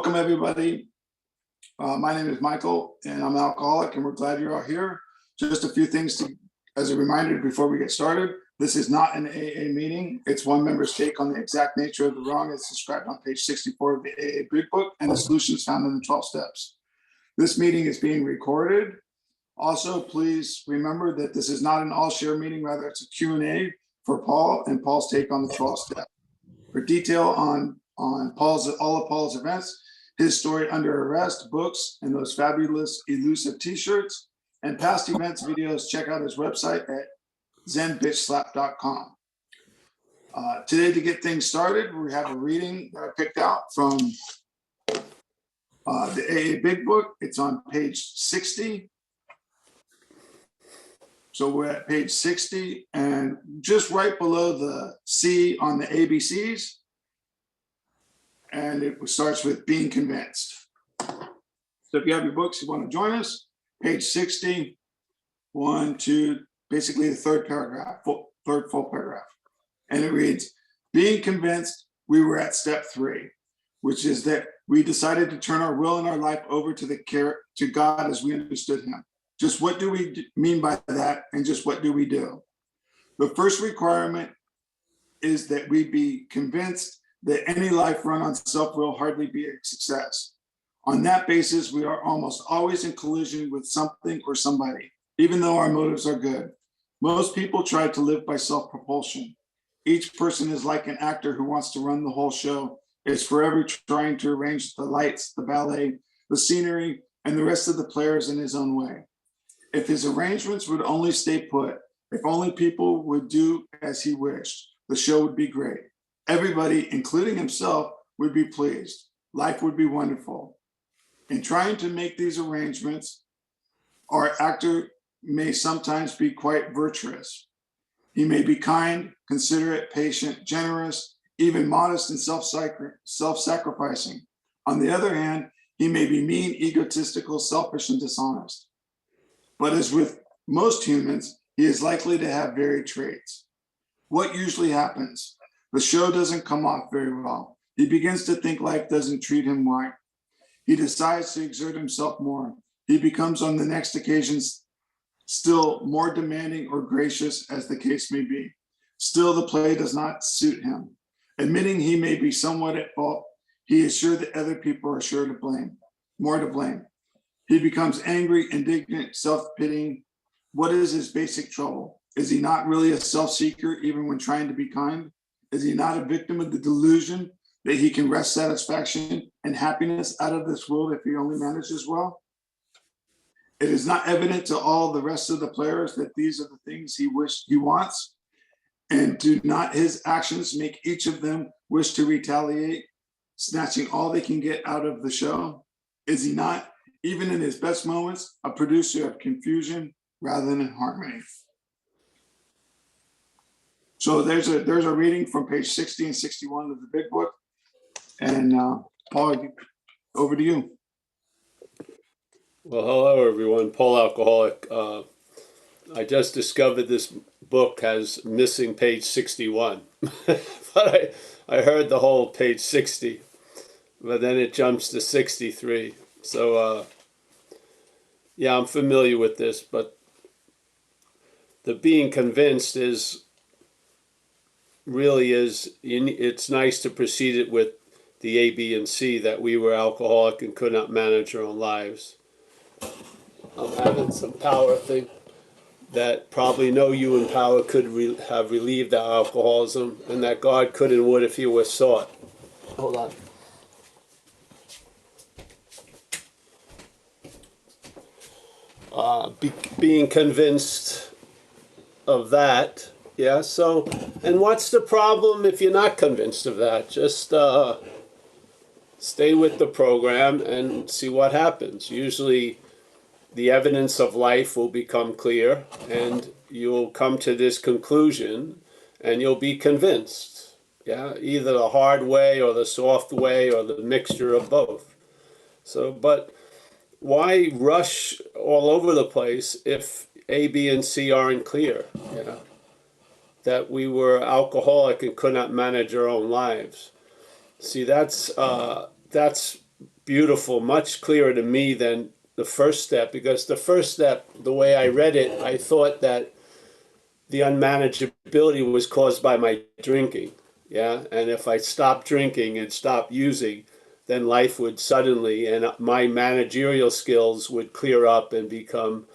Welcome, everybody. My name is Michael, and I'm an alcoholic, and we're glad you're all here. Just a few things as a reminder before we get started. This is not an AA meeting. It's one member's take on the exact nature of the wrong as described on page 64 of the AA Big Book and the solutions found in the 12 steps. This meeting is being recorded. Also, please remember that this is not an all-share meeting. Rather, it's a Q&A for Paul and Paul's take on the 12 steps. For detail on all of Paul's events, his story under arrest, books, and those fabulous elusive t-shirts, and past events videos, check out his website at zenbitchslap.com. Today, to get things started, we have a reading that I picked out from the AA Big Book. It's on page 60. So we're at page 60, and just right below the C on the ABCs, and it starts with being convinced. So if you have your books, you want to join us, page 60, 1, 2, basically the third paragraph, third full paragraph. And it reads, being convinced, we were at step 3, which is that we decided to turn our will and our life over to God as we understood him. Just what do we mean by that, and just what do we do? The first requirement is that we be convinced that any life run on self will hardly be a success. On that basis, we are almost always in collision with something or somebody, even though our motives are good. Most people try to live by self-propulsion. Each person is like an actor who wants to run the whole show, is forever trying to arrange the lights, the ballet, the scenery, and the rest of the players in his own way. If his arrangements would only stay put, if only people would do as he wished, the show would be great. Everybody, including himself, would be pleased. Life would be wonderful. In trying to make these arrangements, our actor may sometimes be quite virtuous. He may be kind, considerate, patient, generous, even modest and self-sacrificing. On the other hand, he may be mean, egotistical, selfish, and dishonest. But as with most humans, he is likely to have varied traits. What usually happens? The show doesn't come off very well. He begins to think life doesn't treat him right. He decides to exert himself more. He becomes on the next occasions still more demanding or gracious, as the case may be. Still, the play does not suit him. Admitting he may be somewhat at fault, he is sure that other people are sure to blame, more to blame. He becomes angry, indignant, self-pitying. What is his basic trouble? Is he not really a self-seeker even when trying to be kind? Is he not a victim of the delusion that he can wrest satisfaction and happiness out of this world if he only manages well? It is not evident to all the rest of the players that these are the things he wants, and do not his actions make each of them wish to retaliate, snatching all they can get out of the show? Is he not, even in his best moments, a producer of confusion rather than harmony? So there's a reading from page 60 and 61 of the Big Book. And Paul, over to you. Well, hello, everyone. Paul Alcoholic. I just discovered this book has missing page 61. But I heard the whole page 60, but then it jumps to 63. So, yeah, I'm familiar with this, but the being convinced it's nice to precede it with the A, B, and C, that we were alcoholic and could not manage our own lives. I'm having some power thing that probably no you in power could have relieved our alcoholism, and that God could and would if he were sought. Hold on. Being convinced of that. Yeah, so, and what's the problem if you're not convinced of that? Just stay with the program and see what happens. Usually the evidence of life will become clear, and you'll come to this conclusion, and you'll be convinced. Yeah, either the hard way or the soft way or the mixture of both. So, but why rush all over the place if A, B, and C aren't clear? Yeah. That we were alcoholic and could not manage our own lives. See, that's beautiful, much clearer to me than the first step, because the first step, the way I read it, I thought that the unmanageability was caused by my drinking. Yeah. And if I stopped drinking and stopped using, then life would suddenly, and my managerial skills would clear up and become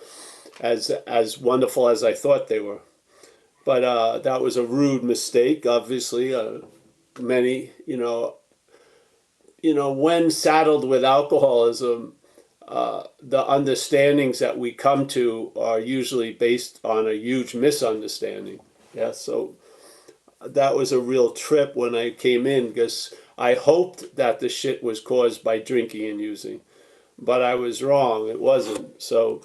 as wonderful as I thought they were. But that was a rude mistake, obviously. Many, when saddled with alcoholism, the understandings that we come to are usually based on a huge misunderstanding. Yeah, so that was a real trip when I came in, because I hoped that the shit was caused by drinking and using, but I was wrong. It wasn't. So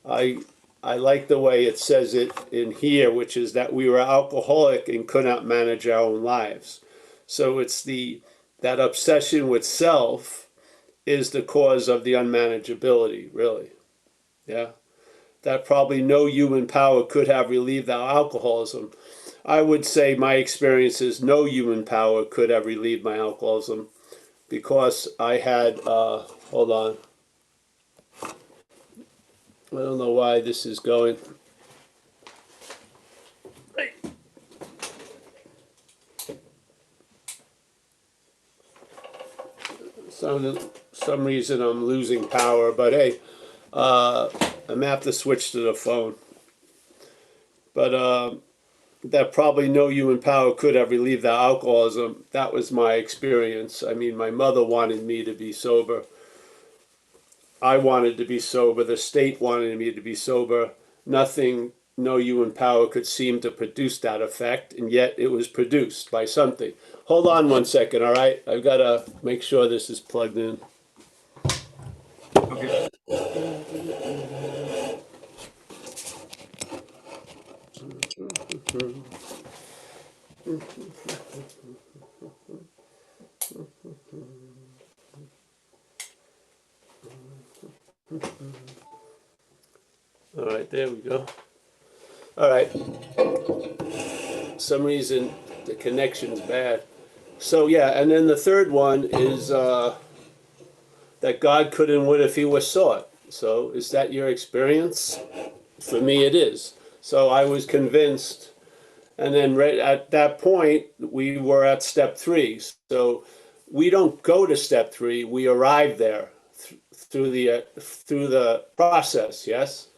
I like the way it says it in here, which is that we were alcoholic and could not manage our own lives. So it's that obsession with self is the cause of the unmanageability, really. Yeah. That probably no human power could have relieved our alcoholism. I would say my experience is no human power could have relieved my alcoholism, because I had, hold on. I don't know why this is going. Some reason I'm losing power, but hey, I'm gonna have to switch to the phone. But that probably no human power could have relieved the alcoholism. That was my experience. I mean, my mother wanted me to be sober. I wanted to be sober. The state wanted me to be sober. Nothing, no human power could seem to produce that effect, and yet it was produced by something. Hold on one second, all right? I've got to make sure this is plugged in. Okay. All right, there we go. All right. Some reason the connection's bad. So yeah, and then the third one is that God could and would if he was sought. So is that your experience? For me, it is. So I was convinced, and then right at that point, we were at step 3. So we don't go to step 3; we arrive there through the process. Yes,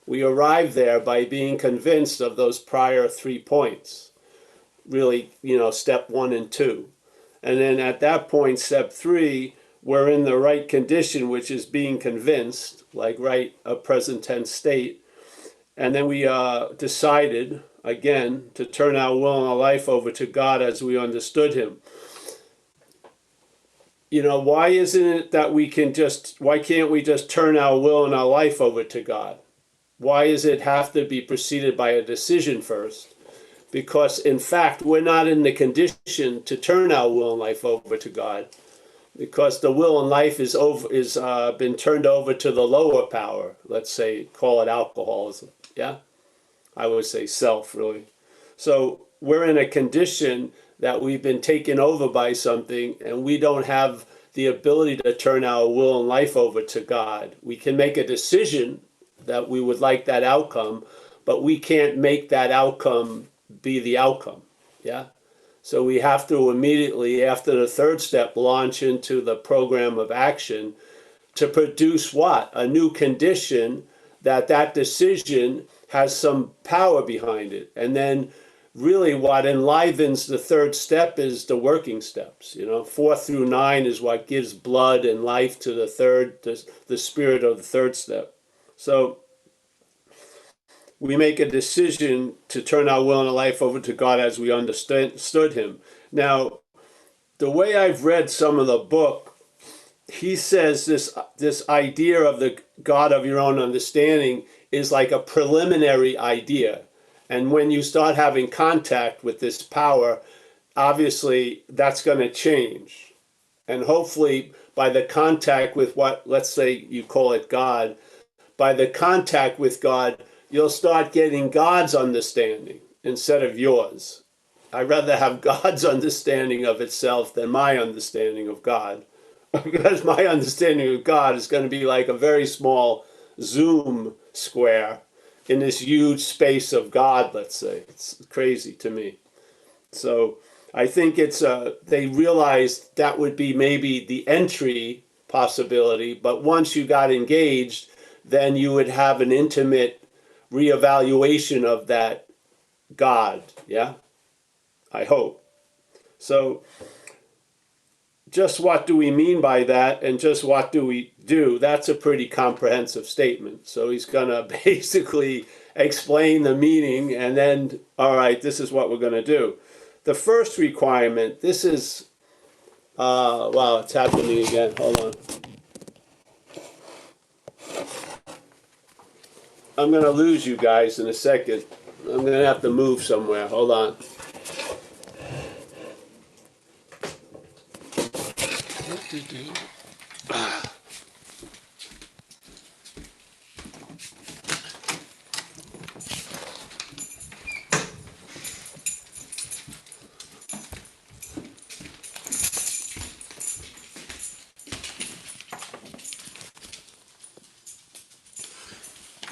we arrive there by being convinced of those prior 3 points. Really, step 1 and 2, and then at that point, step 3. We're in the right condition, which is being convinced, like right, a present tense state. And then we decided, again, to turn our will and our life over to God as we understood him. Why isn't it that why can't we just turn our will and our life over to God? Why does it have to be preceded by a decision first? Because, in fact, we're not in the condition to turn our will and life over to God, because the will and life is been turned over to the lower power. Let's say, call it alcoholism. Yeah, I would say self, really. So we're in a condition that we've been taken over by something, and we don't have the ability to turn our will and life over to God. We can make a decision that we would like that outcome, but we can't make that outcome be the outcome. Yeah. So we have to immediately, after the third step, launch into the program of action to produce what? A new condition that decision has some power behind it. And then really what enlivens the third step is the working steps. 4 through 9 is what gives blood and life to the spirit of the third step. So we make a decision to turn our will and our life over to God as we understood him. Now, the way I've read some of the book, he says this idea of the God of your own understanding is like a preliminary idea. And when you start having contact with this power, obviously that's going to change. And hopefully by the contact with what, let's say you call it God, by the contact with God, you'll start getting God's understanding instead of yours. I'd rather have God's understanding of itself than my understanding of God. because my understanding of God is going to be like a very small zoom square in this huge space of God, let's say. It's crazy to me. So I think they realized that would be maybe the entry possibility, but once you got engaged, then you would have an intimate reevaluation of that God, yeah? I hope. So just what do we mean by that, and just what do we do? That's a pretty comprehensive statement. So he's going to basically explain the meaning, and then, all right, this is what we're going to do. The first requirement, this is, wow, it's happening again. Hold on. I'm going to lose you guys in a second. I'm going to have to move somewhere. Hold on.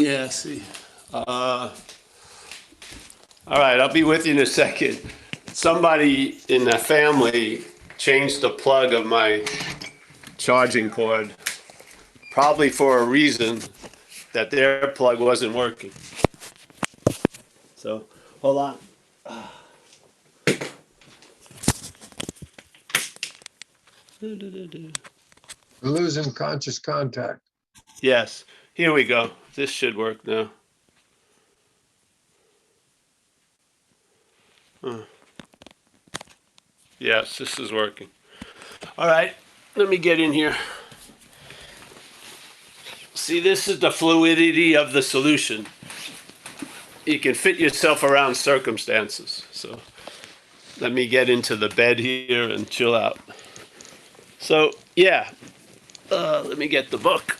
Yeah, see. All right, I'll be with you in a second. Somebody in the family changed the plug of my charging cord, probably for a reason that their plug wasn't working. So, hold on. We're losing conscious contact. Yes, here we go. This should work now. Yes, this is working. All right, let me get in here. See, this is the fluidity of the solution. You can fit yourself around circumstances. So let me get into the bed here and chill out. So, yeah, let me get the book.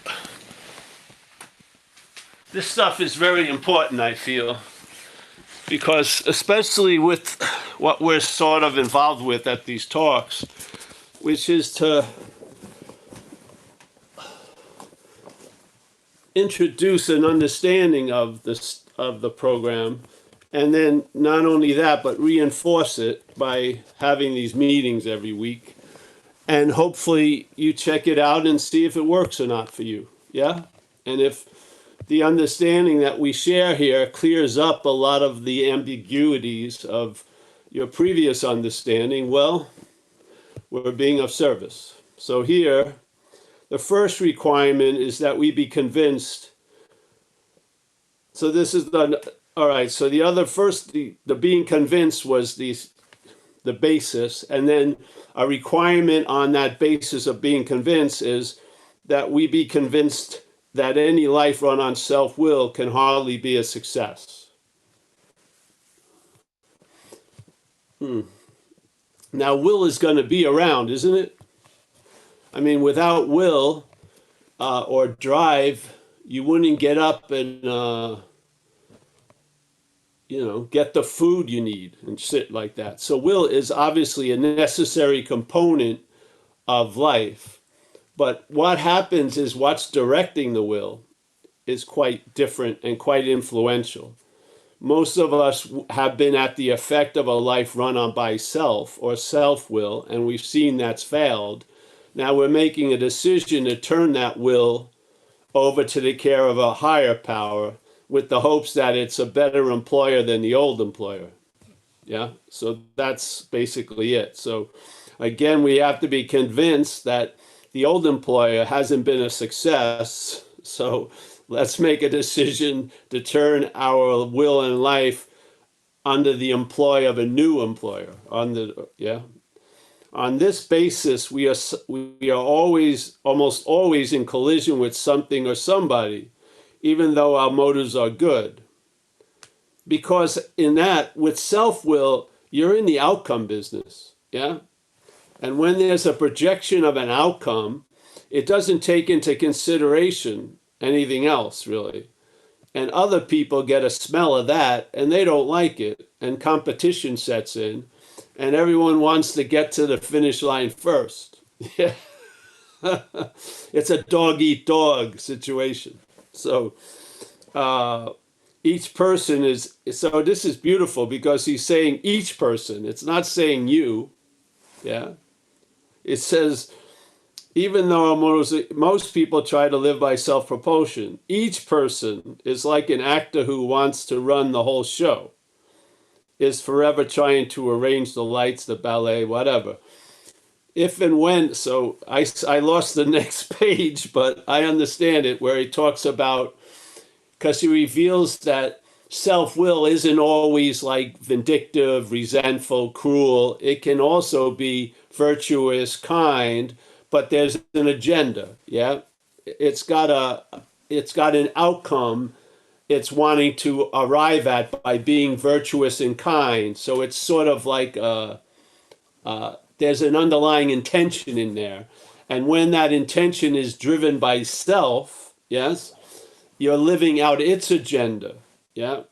This stuff is very important, I feel, because especially with what we're sort of involved with at these talks, which is to introduce an understanding of the program, and then not only that, but reinforce it by having these meetings every week. And hopefully you check it out and see if it works or not for you. Yeah? And if the understanding that we share here clears up a lot of the ambiguities of your previous understanding, well, we're being of service. So here, the first requirement is that we be convinced. So this is all right, so the other first, the being convinced was the basis, and then a requirement on that basis of being convinced is that we be convinced that any life run on self-will can hardly be a success. Now, will is going to be around, isn't it? I mean, without will or drive, you wouldn't get up and, get the food you need and sit like that. So will is obviously a necessary component of life. But what happens is what's directing the will is quite different and quite influential. Most of us have been at the effect of a life run on by self or self-will, and we've seen that's failed. Now we're making a decision to turn that will over to the care of a higher power with the hopes that it's a better employer than the old employer. Yeah, so that's basically it. So again, we have to be convinced that the old employer hasn't been a success. So let's make a decision to turn our will and life under the employ of a new employer. On this basis, we are almost always in collision with something or somebody, even though our motives are good. Because in that, with self-will, you're in the outcome business, yeah? And when there's a projection of an outcome, it doesn't take into consideration anything else, really. And other people get a smell of that, and they don't like it, and competition sets in, and everyone wants to get to the finish line first. Yeah. It's a dog eat dog situation. So each person is, so this is beautiful because he's saying each person, it's not saying you. Yeah. It says, even though most people try to live by self-propulsion, each person is like an actor who wants to run the whole show, is forever trying to arrange the lights, the ballet, whatever. If and when, so I lost the next page, but I understand it, where he talks about, because he reveals that self-will isn't always like vindictive, resentful, cruel. It can also be virtuous, kind, but there's an agenda. Yeah, it's got an outcome it's wanting to arrive at by being virtuous and kind. So it's sort of like there's an underlying intention in there, and when that intention is driven by self, yes, you're living out its agenda. Yeah,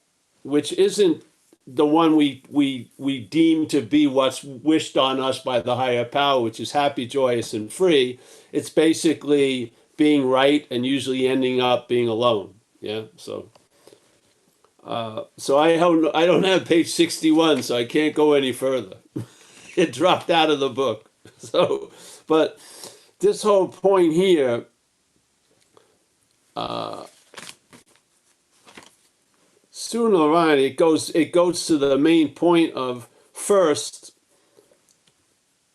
which isn't the one we deem to be what's wished on us by the higher power, which is happy, joyous, and free. It's basically being right and usually ending up being alone. Yeah, so I don't have page 61, so I can't go any further. It dropped out of the book. So, but this whole point here, sooner or later, it goes to the main point of, first,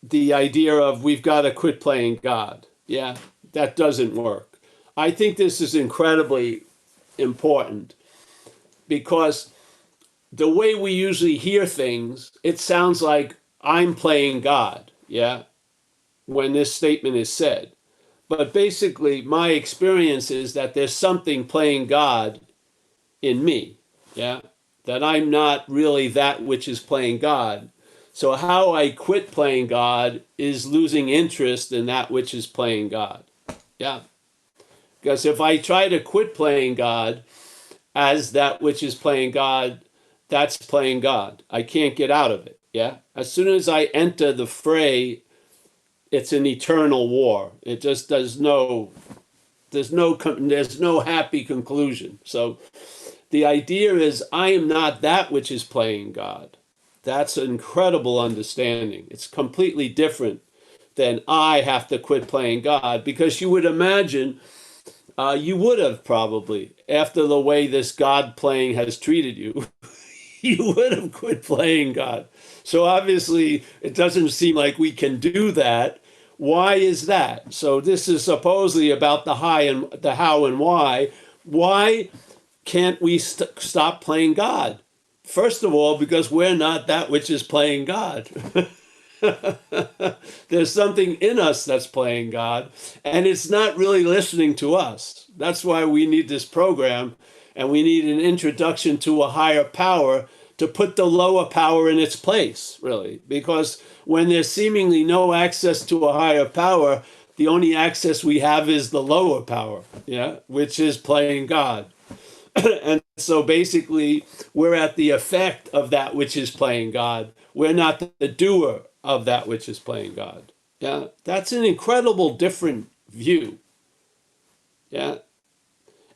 the idea of we've got to quit playing God. Yeah, that doesn't work. I think this is incredibly important because the way we usually hear things, it sounds like I'm playing God. Yeah, when this statement is said. But basically, my experience is that there's something playing God in me. Yeah, that I'm not really that which is playing God. So how I quit playing God is losing interest in that which is playing God. Yeah, because if I try to quit playing God as that which is playing God, that's playing God. I can't get out of it. Yeah, as soon as I enter the fray, it's an eternal war. It just there's no happy conclusion. So the idea is I am not that which is playing God. That's an incredible understanding. It's completely different than I have to quit playing God, because you would imagine you would have probably, after the way this God playing has treated you, you would have quit playing God. So obviously it doesn't seem like we can do that. Why is that? So this is supposedly about the how and why. Why can't we stop playing God? First of all, because we're not that which is playing God. There's something in us that's playing God, and it's not really listening to us. That's why we need this program, and we need an introduction to a higher power to put the lower power in its place, really. Because when there's seemingly no access to a higher power, the only access we have is the lower power, yeah, which is playing God. And so basically, we're at the effect of that which is playing God. We're not the doer of that which is playing God. Yeah, that's an incredible different view. Yeah.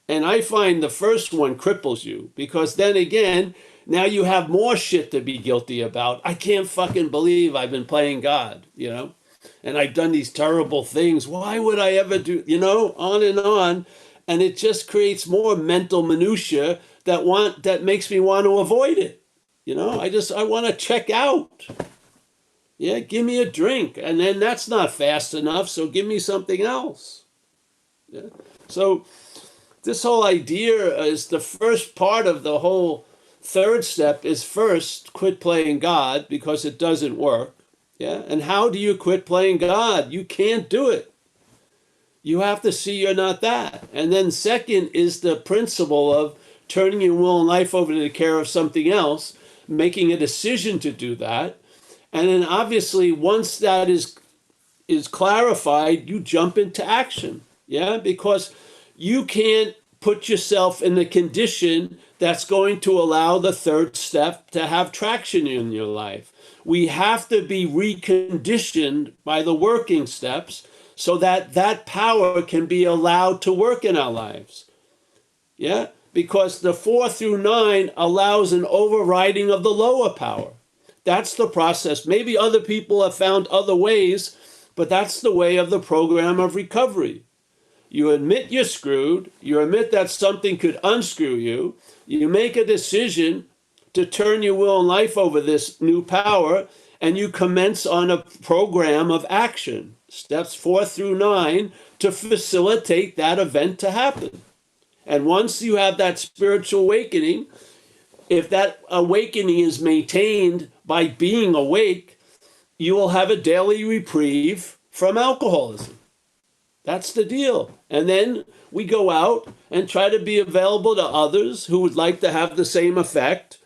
And I find the first one cripples you, because then again, now you have more shit to be guilty about. I can't fucking believe I've been playing God, and I've done these terrible things. Why would I ever do, on and on. And it just creates more mental minutia that makes me want to avoid it. I want to check out. Yeah, give me a drink. And then that's not fast enough, so give me something else. Yeah. So this whole idea is the first part of the whole third step is first quit playing God, because it doesn't work. Yeah. And how do you quit playing God? You can't do it. You have to see you're not that. And then second is the principle of turning your will and life over to the care of something else, making a decision to do that. And then obviously once that is clarified, you jump into action. Yeah, because you can't put yourself in the condition that's going to allow the third step to have traction in your life. We have to be reconditioned by the working steps so that that power can be allowed to work in our lives. Yeah, because the 4 through 9 allows an overriding of the lower power. That's the process. Maybe other people have found other ways, but that's the way of the program of recovery. You admit you're screwed. You admit that something could unscrew you. You make a decision to turn your will and life over this new power, and you commence on a program of action, steps 4 through 9, to facilitate that event to happen. And once you have that spiritual awakening, if that awakening is maintained by being awake, you will have a daily reprieve from alcoholism. That's the deal. And then we go out and try to be available to others who would like to have the same effect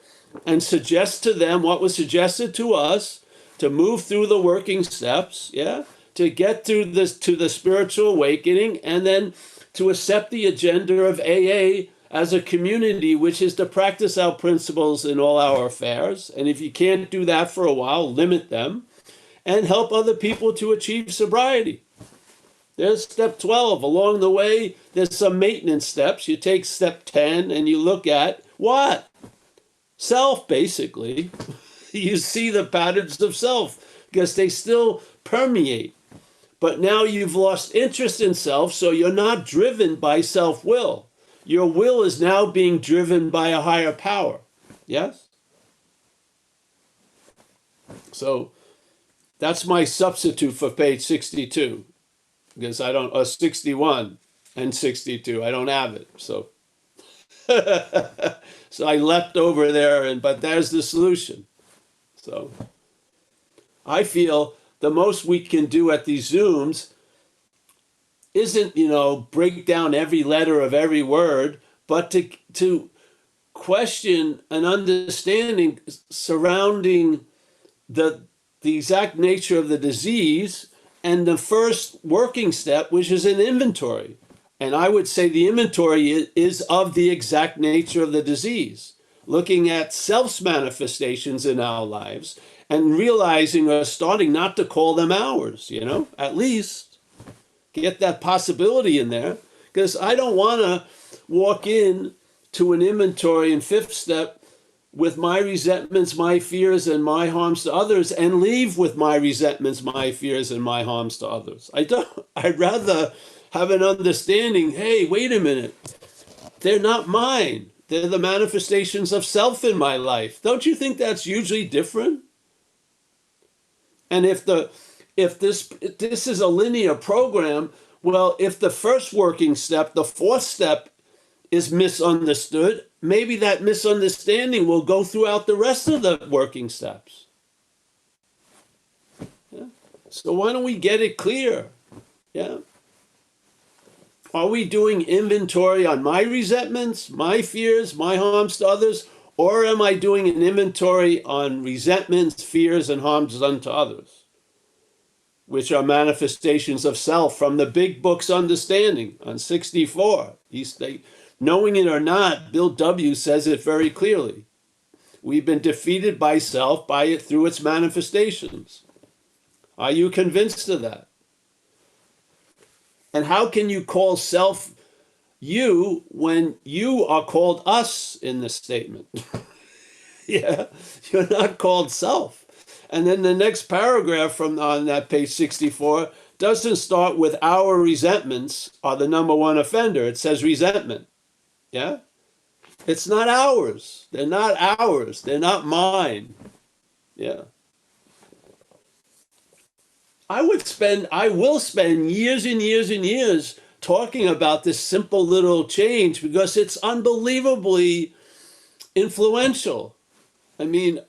and suggest to them what was suggested to us, to move through the working steps, yeah, to get through this to the spiritual awakening, and then to accept the agenda of AA as a community, which is to practice our principles in all our affairs. And if you can't do that for a while, limit them and help other people to achieve sobriety. There's step 12. Along the way, there's some maintenance steps. You take step 10 and you look at what? Self, basically. You see the patterns of self because they still permeate. But now you've lost interest in self, so you're not driven by self-will. Your will is now being driven by a higher power. Yes? So that's my substitute for page 62. Because I don't, 61 and 62, I don't have it. So, so I leapt over there, but there's the solution. So I feel the most we can do at these Zooms isn't, break down every letter of every word, but to question an understanding surrounding the exact nature of the disease and the first working step, which is an inventory. And I would say the inventory is of the exact nature of the disease, looking at self's manifestations in our lives and realizing or starting not to call them ours, at least get that possibility in there. Because I don't want to walk in to an inventory in fifth step with my resentments, my fears, and my harms to others, and leave with my resentments, my fears, and my harms to others. I'd rather have an understanding, hey, wait a minute, they're not mine. They're the manifestations of self in my life. Don't you think that's usually different? And if this is a linear program, well, if the first working step, the fourth step, is misunderstood, maybe that misunderstanding will go throughout the rest of the working steps. Yeah? So why don't we get it clear? Yeah. Are we doing inventory on my resentments, my fears, my harms to others, or am I doing an inventory on resentments, fears, and harms done to others, which are manifestations of self from the big book's understanding on 64? Knowing it or not, Bill W. says it very clearly. We've been defeated by self through its manifestations. Are you convinced of that? And how can you call self you when you are called us in this statement? Yeah, you're not called self. And then the next paragraph on that page 64 doesn't start with our resentments are the number one offender. It says resentment. Yeah? It's not ours. They're not ours. They're not mine. Yeah. I will spend years and years and years talking about this simple little change because it's unbelievably influential. I mean,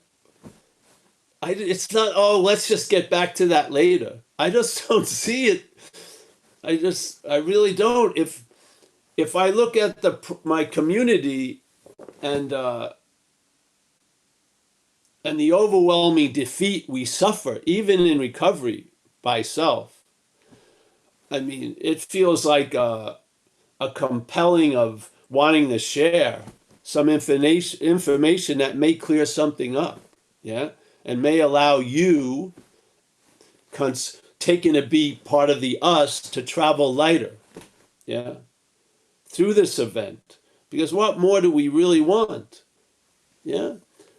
it's not, let's just get back to that later. I just don't see it. I really don't. If I look at my community and the overwhelming defeat we suffer, even in recovery by self, I mean, it feels like a compelling of wanting to share some information that may clear something up, yeah, and may allow you taken to be part of the us to travel lighter, yeah, through this event. Because what more do we really want? Yeah,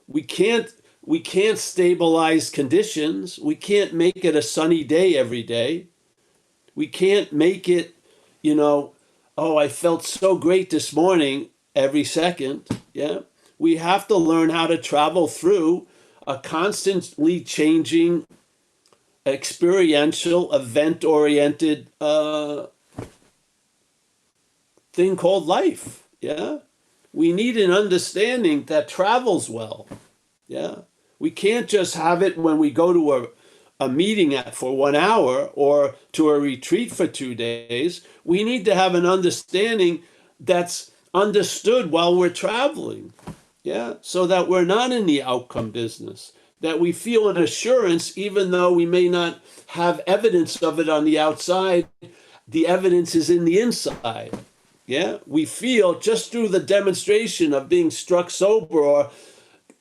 we can't stabilize conditions. We can't make it a sunny day every day. We can't make it, you know, oh, I felt so great this morning every second. Yeah, we have to learn how to travel through a constantly changing, experiential, event-oriented thing called life. Yeah, we need an understanding that travels well. Yeah, we can't just have it when we go to a meeting for 1 hour or to a retreat for 2 days. We need to have an understanding that's understood while we're traveling. Yeah, so that we're not in the outcome business, that we feel an assurance, even though we may not have evidence of it on the outside, the evidence is in the inside. Yeah, we feel just through the demonstration of being struck sober or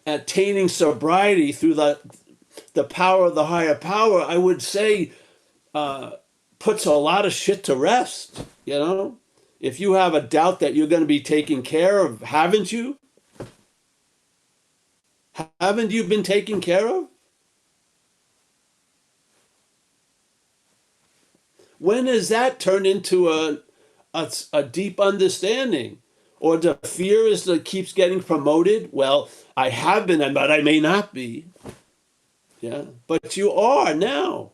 attaining sobriety through the power of the higher power, I would say, puts a lot of shit to rest. You know, if you have a doubt that you're going to be taken care of, haven't you? Haven't you been taken care of? When has that turned into a deep understanding? Or the fear is that keeps getting promoted? Well, I have been, but I may not be. Yeah, but you are now.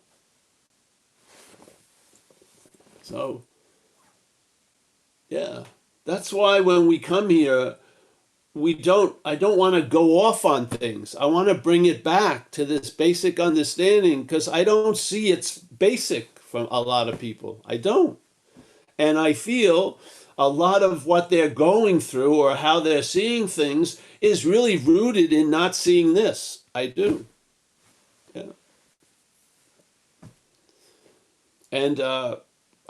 So, yeah, that's why when we come here, I don't want to go off on things. I want to bring it back to this basic understanding because I don't see it's basic from a lot of people. I don't. And I feel a lot of what they're going through or how they're seeing things is really rooted in not seeing this. I do. Yeah. And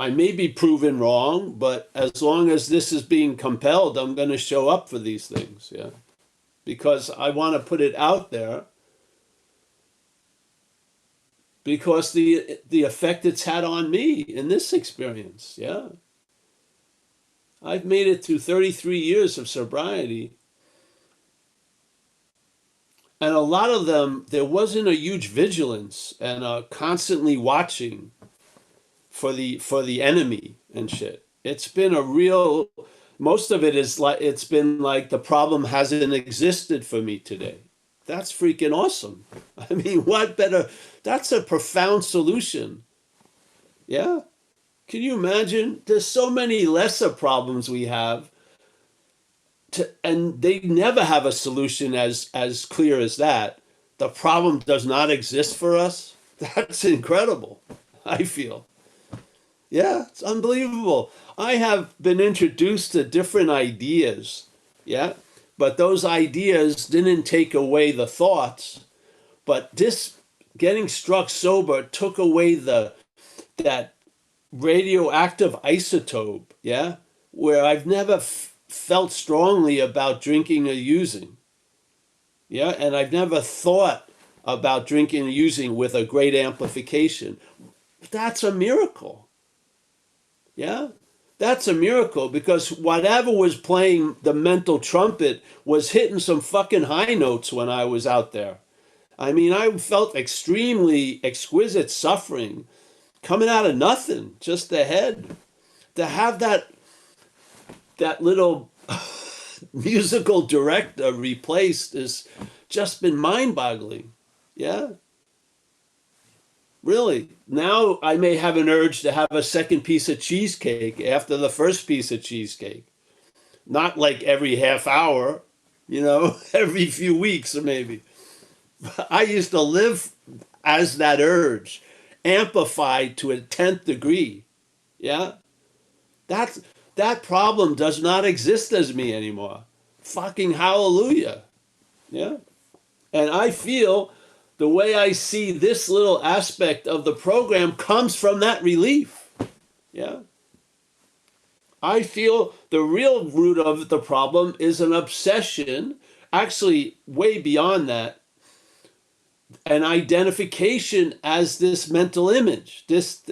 I may be proven wrong, but as long as this is being compelled, I'm going to show up for these things, yeah. Because I want to put it out there because the effect it's had on me in this experience, yeah. I've made it through 33 years of sobriety. And a lot of them, there wasn't a huge vigilance and constantly watching for the enemy and shit. It's been a real, most of it is like, it's been like the problem hasn't existed for me today. That's freaking awesome. I mean, what better, that's a profound solution. Yeah. Can you imagine? There's so many lesser problems we have and they never have a solution as clear as that. The problem does not exist for us. That's incredible, I feel. Yeah, it's unbelievable. I have been introduced to different ideas, yeah, but those ideas didn't take away the thoughts. But this getting struck sober took away that radioactive isotope, yeah, where I've never felt strongly about drinking or using, yeah, and I've never thought about drinking or using with a great amplification. That's a miracle. Yeah, that's a miracle because whatever was playing the mental trumpet was hitting some fucking high notes when I was out there. I mean, I felt extremely exquisite suffering coming out of nothing, just the head. To have that little musical director replaced has just been mind-boggling. Yeah. Really, now I may have an urge to have a second piece of cheesecake after the first piece of cheesecake. Not like every half hour, you know, every few weeks or maybe. I used to live as that urge, amplified to a 10th degree. Yeah? That problem does not exist as me anymore. Fucking hallelujah. Yeah? And I feel the way I see this little aspect of the program comes from that relief. Yeah. I feel the real root of the problem is an obsession, actually way beyond that, an identification as this mental image, this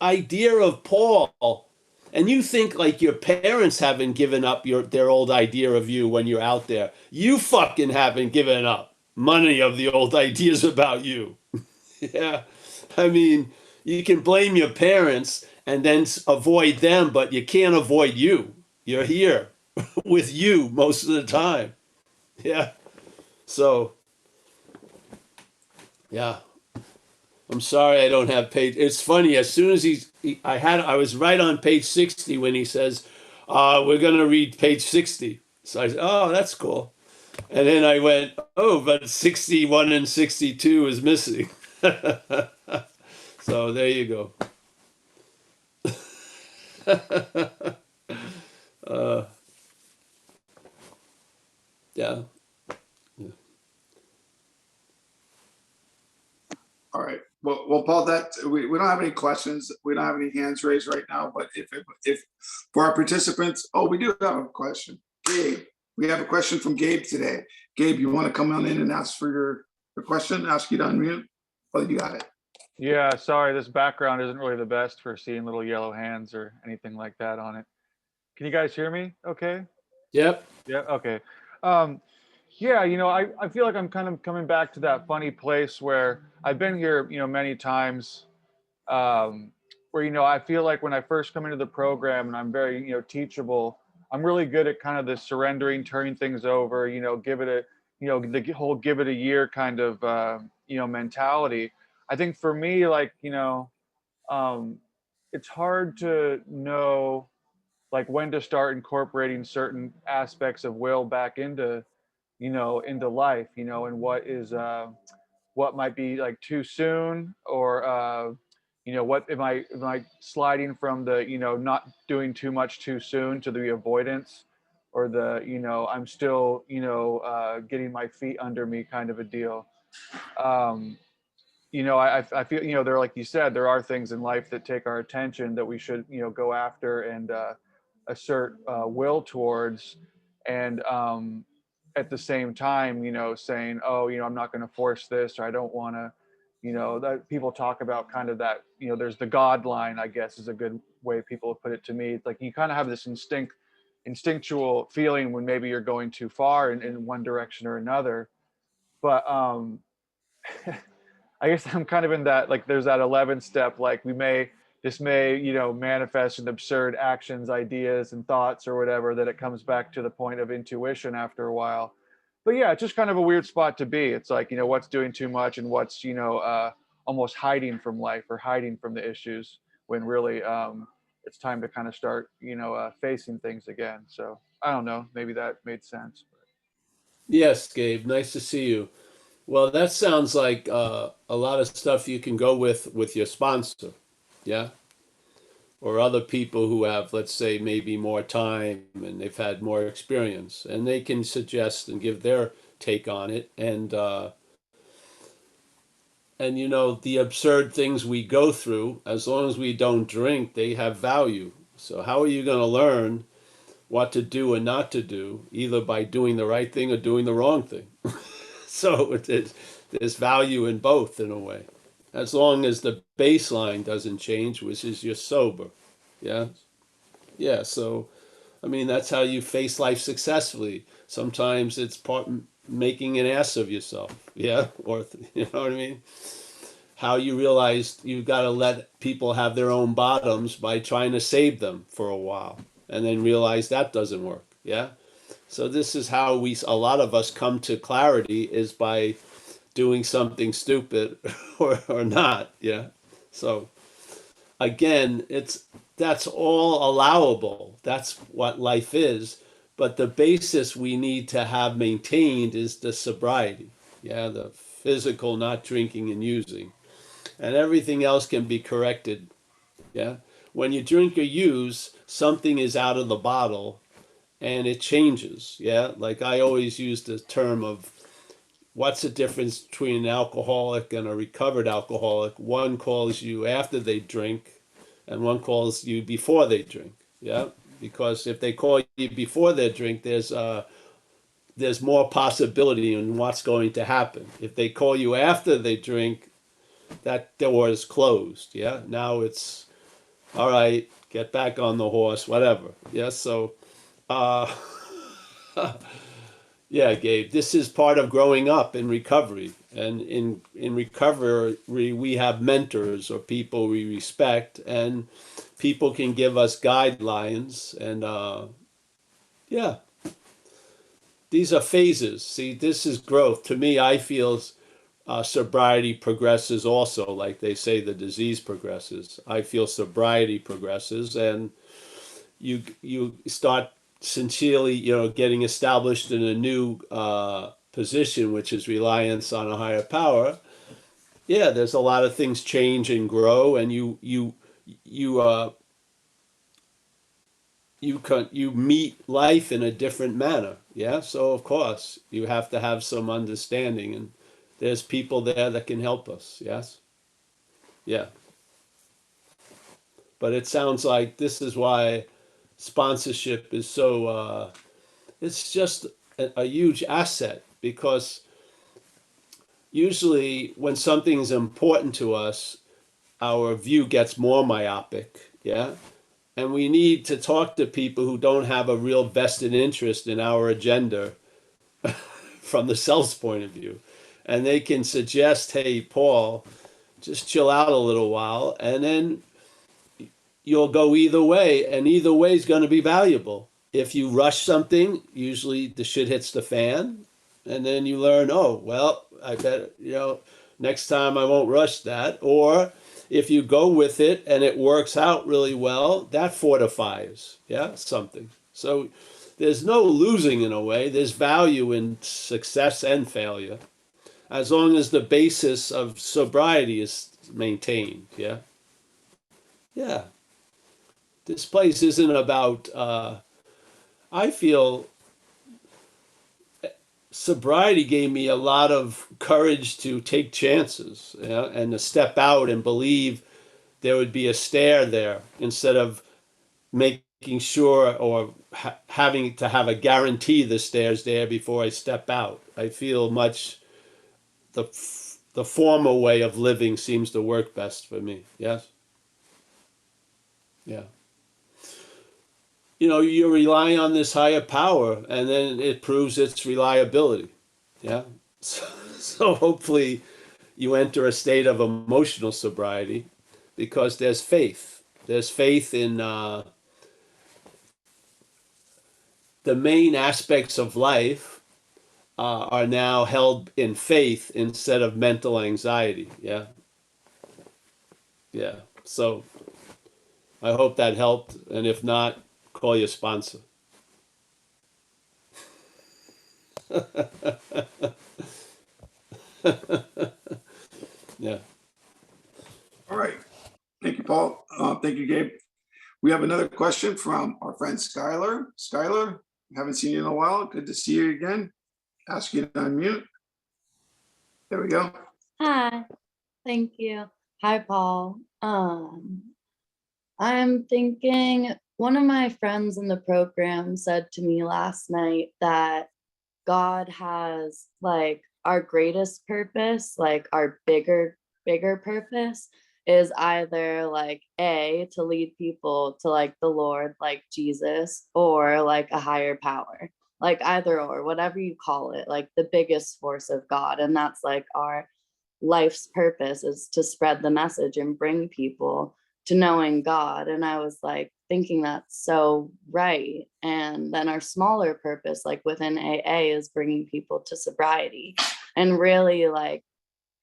idea of Paul. And you think like your parents haven't given up their old idea of you when you're out there. You fucking haven't given up many of the old ideas about you. Yeah. I mean, you can blame your parents and then avoid them, but you can't avoid you. You're here with you most of the time. Yeah. So, yeah. I'm sorry I don't have page. It's funny. As soon as I was right on page 60 when he says, "We're gonna read page 60." So I said, "Oh, that's cool." And then I went, "Oh, but 61 and 62 is missing." So there you go. Yeah. All right. Well, Paul, we don't have any questions. We don't have any hands raised right now, but if for our participants, oh, we do have a question. Gabe, we have a question from Gabe today. Gabe, you want to come on in and ask for your question, ask you to unmute? Oh, you got it. Yeah, sorry, this background isn't really the best for seeing little yellow hands or anything like that on it. Can you guys hear me okay? Yep. Yeah, okay. Um, yeah, I feel like I'm kind of coming back to that funny place where I've been here, many times, where, I feel like when I first come into the program and I'm very, teachable, I'm really good at kind of the surrendering, turning things over, give it a, the whole give it a year kind of, mentality. I think for me, like, um, it's hard to know like when to start incorporating certain aspects of will back into into life, and what might be like too soon, or what am I sliding from the not doing too much too soon to the avoidance, or the I'm still getting my feet under me kind of a deal. um I feel, there, like you said, there are things in life that take our attention that we should, go after and assert will towards. And at the same time, saying, oh, I'm not going to force this, or I don't want to, that people talk about kind of that, there's the God line, I guess is a good way people have put it to me. It's like you kind of have this instinctual feeling when maybe you're going too far in one direction or another. But I guess I'm kind of in that, like, there's that 11 step, like this may, manifest in absurd actions, ideas, and thoughts or whatever, that it comes back to the point of intuition after a while. But yeah, it's just kind of a weird spot to be. It's like, what's doing too much and what's, almost hiding from life or hiding from the issues, when really it's time to kind of start, facing things again. So I don't know, maybe that made sense. Yes, Gabe. Nice to see you. Well, that sounds like a lot of stuff you can go with your sponsor. Yeah. Or other people who have, let's say, maybe more time and they've had more experience, and they can suggest and give their take on it. And the absurd things we go through, as long as we don't drink, they have value. So how are you going to learn what to do and not to do, either by doing the right thing or doing the wrong thing? So there's value in both, in a way, as long as the baseline doesn't change, which is you're sober. Yeah. Yeah. So, I mean, that's how you face life successfully. Sometimes it's making an ass of yourself. Yeah. Or, you know what I mean? How you realize you've got to let people have their own bottoms by trying to save them for a while, and then realize that doesn't work. Yeah. So this is how a lot of us come to clarity, is by doing something stupid or not. Yeah. So again, that's all allowable. That's what life is. But the basis we need to have maintained is the sobriety. Yeah, the physical not drinking and using. And everything else can be corrected. Yeah. When you drink or use, something is out of the bottle and it changes. Yeah. Like I always use the term of, what's the difference between an alcoholic and a recovered alcoholic? One calls you after they drink, and one calls you before they drink. Yeah, because if they call you before they drink, there's there's more possibility in what's going to happen. If they call you after they drink, that door is closed. Yeah. Now it's all right. Get back on the horse. Whatever. Yeah. So, uh, yeah, Gabe. This is part of growing up in recovery, and in recovery, we have mentors or people we respect, and people can give us guidelines, and yeah. These are phases. See, this is growth. To me, I feel sobriety progresses also, like they say the disease progresses. I feel sobriety progresses, and you start sincerely, getting established in a new position, which is reliance on a higher power. Yeah, there's a lot of things change and grow, and you you meet life in a different manner. Yeah, so of course you have to have some understanding, and there's people there that can help us. Yes, yeah. But it sounds like this is why sponsorship is so. It's just a huge asset, because usually when something's important to us, our view gets more myopic. Yeah. And we need to talk to people who don't have a real vested interest in our agenda from the self's point of view. And they can suggest, hey, Paul, just chill out a little while, and then you'll go either way, and either way is going to be valuable. If you rush something, usually the shit hits the fan, and then you learn, oh, well, I bet, next time I won't rush that. Or if you go with it and it works out really well, that fortifies, something. So there's no losing in a way. There's value in success and failure, as long as the basis of sobriety is maintained. Yeah. Yeah. This place isn't about, I feel sobriety gave me a lot of courage to take chances, and to step out and believe there would be a stair there, instead of making sure or having to have a guarantee the stair's there before I step out. I feel much the former way of living seems to work best for me. Yes. Yeah. You rely on this higher power, and then it proves its reliability. Yeah. So hopefully you enter a state of emotional sobriety, because there's faith. There's faith in the main aspects of life are now held in faith instead of mental anxiety. Yeah. Yeah. So I hope that helped. And if not, call your sponsor. Yeah. All right. Thank you, Paul. Thank you, Gabe. We have another question from our friend Skylar. Skylar, haven't seen you in a while. Good to see you again. Ask you to unmute. There we go. Hi, thank you. Hi, Paul. I'm thinking one of my friends in the program said to me last night that God has like our greatest purpose, like our bigger purpose is either like A, to lead people to like the Lord, like Jesus, or like a higher power, like either or, whatever you call it, like the biggest force of God. And that's like our life's purpose, is to spread the message and bring people to knowing God. And I was like thinking that's so right. And then our smaller purpose, like within AA, is bringing people to sobriety. And really, like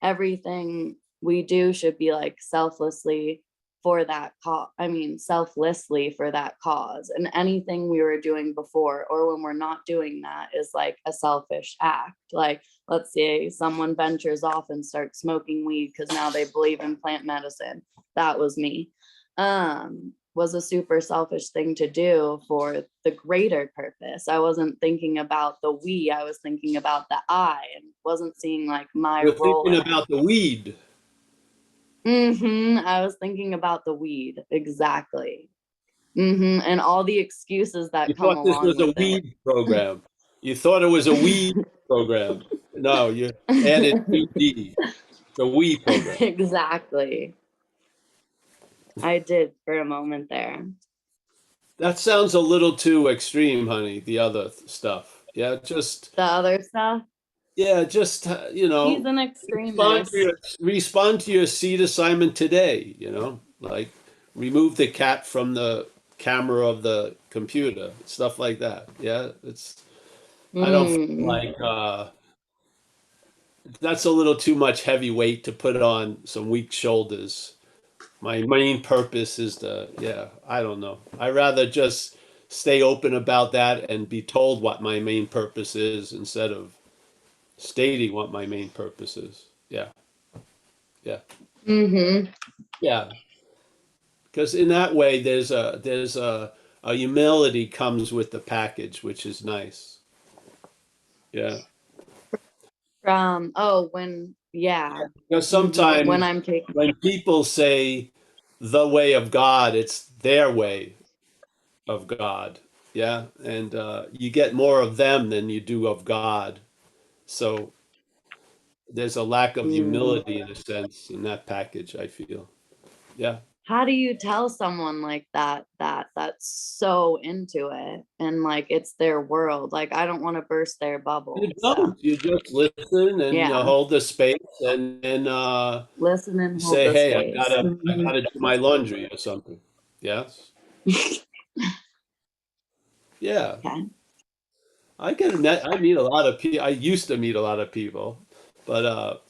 everything we do should be like selflessly for that cause. I mean, selflessly for that cause. And anything we were doing before, or when we're not doing that, is like a selfish act. Like, let's say someone ventures off and starts smoking weed because now they believe in plant medicine. That was me. Was a super selfish thing to do for the greater purpose. I wasn't thinking about the we, I was thinking about the I, and wasn't seeing like my You're role thinking in about the weed. it. I was thinking about the weed, exactly. And all the excuses You that come thought this along was a with it. weed program. You thought it was a Wii program. No, you added 2D, the Wii program. Exactly. I did for a moment there. That sounds a little too extreme, honey, the other stuff. Yeah, The other stuff, just, he's an extremist. respond to your seed assignment today, like remove the cat from the camera of the computer, stuff like that. Yeah, I don't feel Mm. like that's a little too much heavy weight to put on some weak shoulders. My main purpose is I don't know. I rather just stay open about that and be told what my main purpose is instead of stating what my main purpose is. Yeah. Yeah. Mm-hmm. Yeah. Because in that way, there's a humility comes with the package, which is nice. Yeah. Yeah. Because When sometimes I'm taking, when people say the way of God, it's their way of God. Yeah. And you get more of them than you do of God. So there's a lack of mm. humility in a sense in that package, I feel. Yeah. How do you tell someone like that's so into it and like it's their world? Like I don't want to burst their You bubble. So don't. You just listen and you yeah, hold the space and listen and hold say, the "Hey, space. I gotta do my laundry or something." Yes. Yeah. Okay. I meet a lot of people. I used to meet a lot of people, but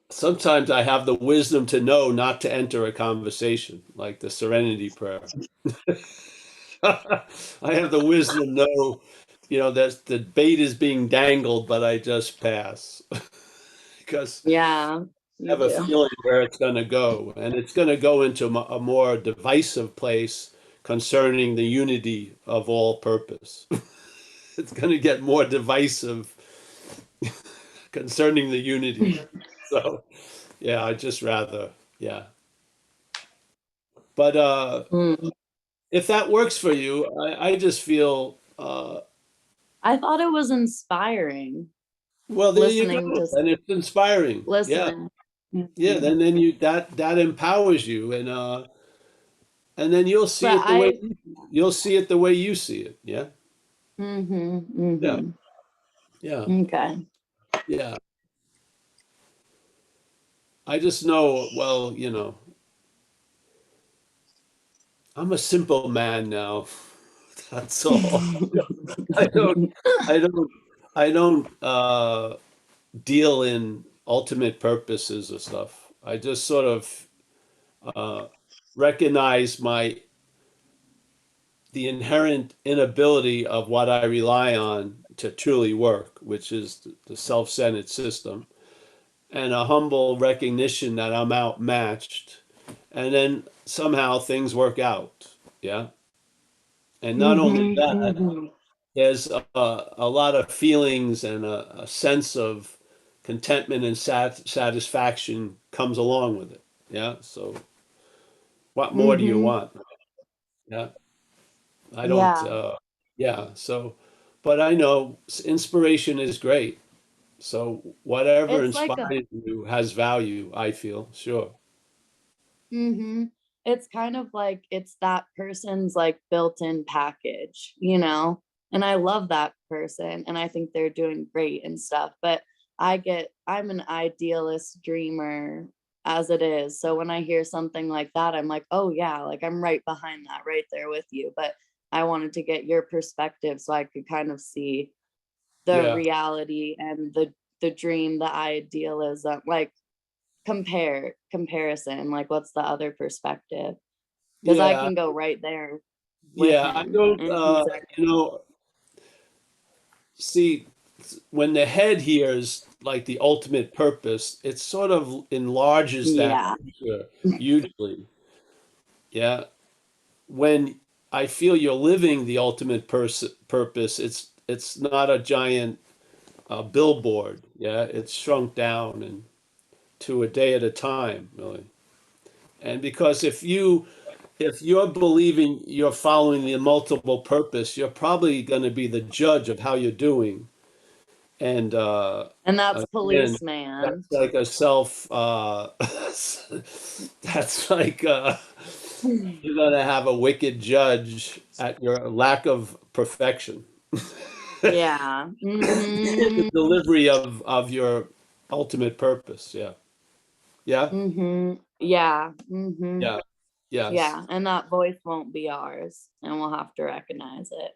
sometimes I have the wisdom to know not to enter a conversation, like the Serenity Prayer. I have the wisdom to know, that the bait is being dangled, but I just pass because Yeah, I you have a do. feeling where it's going to go, and it's going to go into a more divisive place concerning the unity of all purpose. It's going to get more divisive concerning the unity. So, yeah, I just rather, yeah. But Mm. if that works for you, I just feel, I thought it was inspiring well, there you listening go, to and it's inspiring. Yeah, listening. yeah. Mhm. Then you that empowers you, and then you'll see But it the way you'll see it the way you see it. Yeah, yeah, mm-hmm. yeah, Okay. yeah. I just know, well, I'm a simple man now. That's all. I don't, I don't, I don't deal in ultimate purposes or stuff. I just sort of uh, recognize the inherent inability of what I rely on to truly work, which is the self-centered system, and a humble recognition that I'm outmatched, and then somehow things work out. Yeah. And not only Mm-hmm. that, Mm-hmm. there's a lot of feelings and a sense of contentment and satisfaction comes along with it. Yeah. So what more do you Mm-hmm. want? Yeah. I don't, Yeah. yeah. So, but I know inspiration is great. So whatever It's like a inspires you has value, I feel. Sure. mm-hmm. It's kind of like it's that person's like built-in package, you know? And I love that person and I think they're doing great and stuff, but I'm an idealist dreamer as it is. So when I hear something like that, I'm like, "Oh yeah, like I'm right behind that, right there with you." But I wanted to get your perspective so I could kind of see the Yeah. reality and the dream, the idealism, like comparison, like what's the other perspective? Because I Yeah. can go right there with Yeah. I him don't, and he's you know, see, when the head hears like the ultimate purpose, it sort of enlarges that yeah. picture, usually. Yeah. When I feel you're living the ultimate purpose, it's not a giant billboard. Yeah, it's shrunk down and to a day at a time, really. And because if you if you're believing you're following the multiple purpose, you're probably going to be the judge of how you're doing. And And that's again, policeman. that's like a self, that's like you're going to have a wicked judge at your lack of perfection. Yeah. In the delivery of your ultimate purpose. Yeah. Yeah. Yeah. Yeah. Yes. Yeah. And that voice won't be ours, and we'll have to recognize it.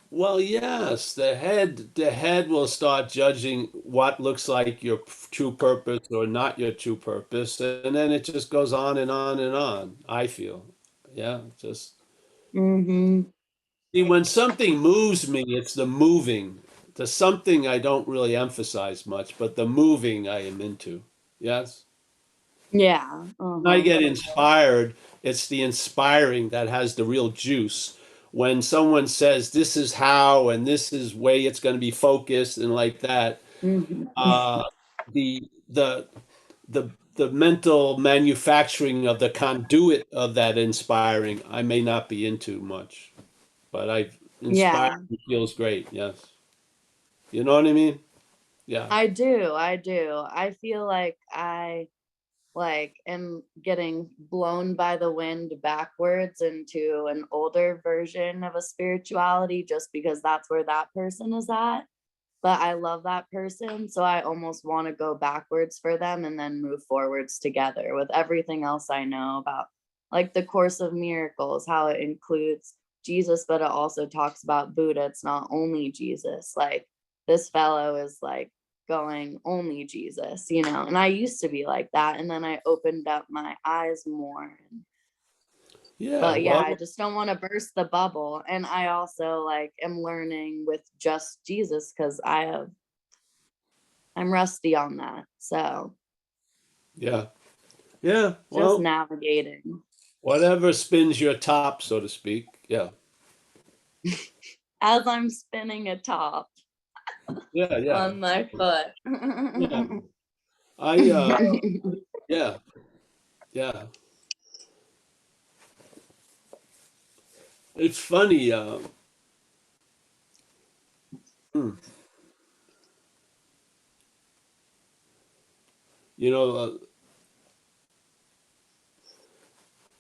Well, yes, the head will start judging what looks like your true purpose or not your true purpose, and then it just goes on and on and on, I feel. Yeah, just Mm-hmm. see when something moves me, it's the moving. The something I don't really emphasize much, but the moving I am into. Yes. Yeah. When I Uh-huh. get inspired, it's the inspiring that has the real juice. When someone says this is how and this is way it's going to be focused and like that, Mm-hmm. uh, the the mental manufacturing of the conduit of that inspiring, I may not be into much, but I inspiring Yeah. feels great. Yes, you know what I mean? Yeah. I do. I do. I feel like I am getting blown by the wind backwards into an older version of a spirituality just because that's where that person is at. But I love that person, so I almost want to go backwards for them and then move forwards together with everything else I know about, like the Course of Miracles, how it includes Jesus, but it also talks about Buddha. It's not only Jesus. Like this fellow is like going only Jesus, and I used to be like that, and then I opened up my eyes more. Yeah. But yeah, I Well, just don't want to burst the bubble. And I also like am learning with just Jesus because I'm rusty on that. So yeah. Yeah. just Well, navigating whatever spins your top, so to speak. Yeah. as I'm spinning a top Yeah. Yeah. on my foot. Yeah. I yeah, yeah. It's funny, hmm, you know,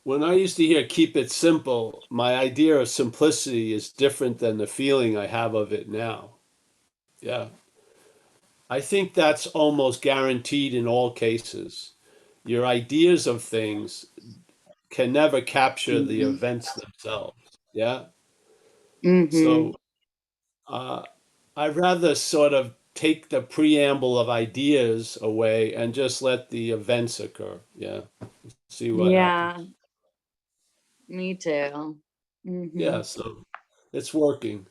when I used to hear keep it simple, my idea of simplicity is different than the feeling I have of it now. Yeah. I think that's almost guaranteed in all cases. Your ideas of things can never capture the Mhm. events themselves. Yeah. Mhm. So Uh, I'd rather sort of take the preamble of ideas away and just let the events occur. Yeah. See what Yeah, happens. me too. Yeah. Mhm. So it's working.